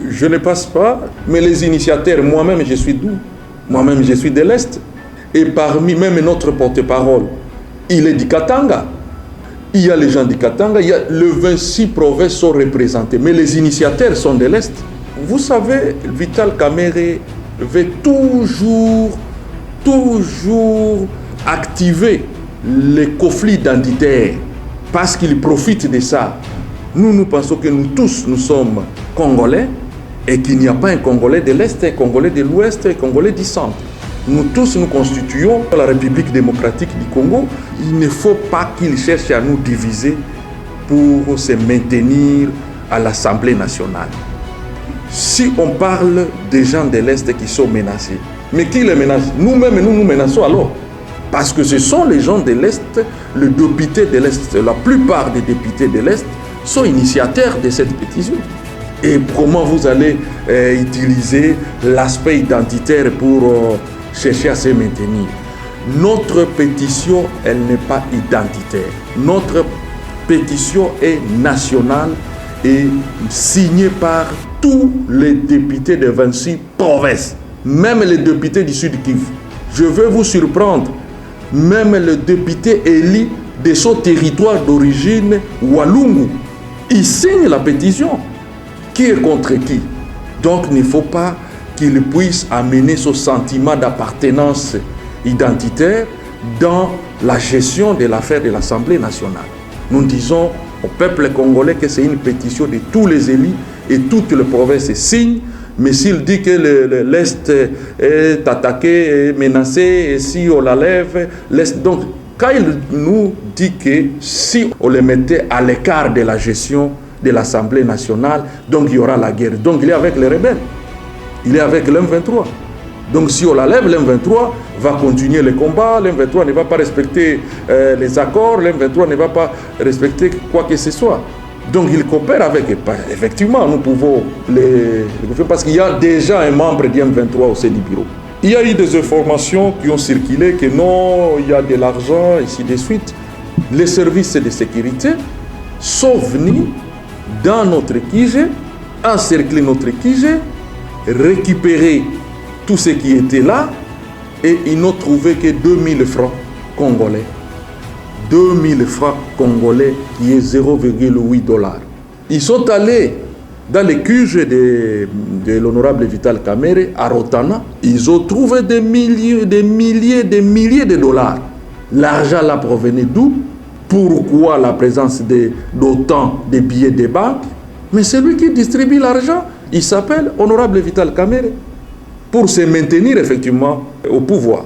Je ne passe pas, mais les initiateurs, moi-même je suis d'où? Moi-même je suis de l'Est. Et parmi même notre porte-parole, il est du Katanga. Il y a les gens du Katanga, il y a les 26 provinces sont représentées, mais les initiateurs sont de l'Est. Vous savez, Vital Kamerhe veut toujours activer les conflits identitaires parce qu'il profite de ça. Nous pensons que nous tous, nous sommes Congolais et qu'il n'y a pas un Congolais de l'Est, un Congolais de l'Ouest, un Congolais du Centre. Nous tous, nous constituons la République démocratique du Congo. Il ne faut pas qu'ils cherchent à nous diviser pour se maintenir à l'Assemblée nationale. Si on parle des gens de l'Est qui sont menacés, mais qui les menacent? Nous-mêmes, nous menaçons alors. Parce que ce sont les gens de l'Est, les députés de l'Est, la plupart des députés de l'Est sont initiateurs de cette pétition. Et comment vous allez utiliser l'aspect identitaire pour chercher à se maintenir? Notre pétition, elle n'est pas identitaire. Notre pétition est nationale et signée par tous les députés de 26 provinces, même les députés du Sud Kivu. Je vais vous surprendre, même le député élu de son territoire d'origine, Walungu, il signe la pétition. Qui est contre qui? Donc il ne faut pas qu'il puisse amener ce sentiment d'appartenance identitaire dans la gestion de l'affaire de l'Assemblée nationale. Nous disons au peuple congolais que c'est une pétition de tous les élus et toutes les provinces signent, mais s'il dit que l'Est est attaqué, est menacé, et si on la lève, l'Est... Donc, quand il nous dit que si on les mettait à l'écart de la gestion de l'Assemblée nationale, donc il y aura la guerre. Donc il est avec les rebelles, il est avec l'M23. Donc si on la lève, l'M23 va continuer le combat, l'M23 ne va pas respecter les accords, l'M23 ne va pas respecter quoi que ce soit. Donc il coopère avec, effectivement, nous pouvons les faire parce qu'il y a déjà un membre du M23 au sein du bureau. Il y a eu des informations qui ont circulé que non, il y a de l'argent, ainsi de suite. Les services de sécurité sont venus dans notre Kige, encercler notre Kige, récupérer tout ce qui était là et ils n'ont trouvé que 2000 francs congolais. 2000 francs congolais qui est 0,8 $. Ils sont allés dans les cuges de l'honorable Vital Kamerhe à Rotana. Ils ont trouvé des milliers de dollars. L'argent là provenait d'où? Pourquoi la présence d'autant de billets de banque? Mais c'est lui qui distribue l'argent. Il s'appelle honorable Vital Kamerhe pour se maintenir effectivement au pouvoir.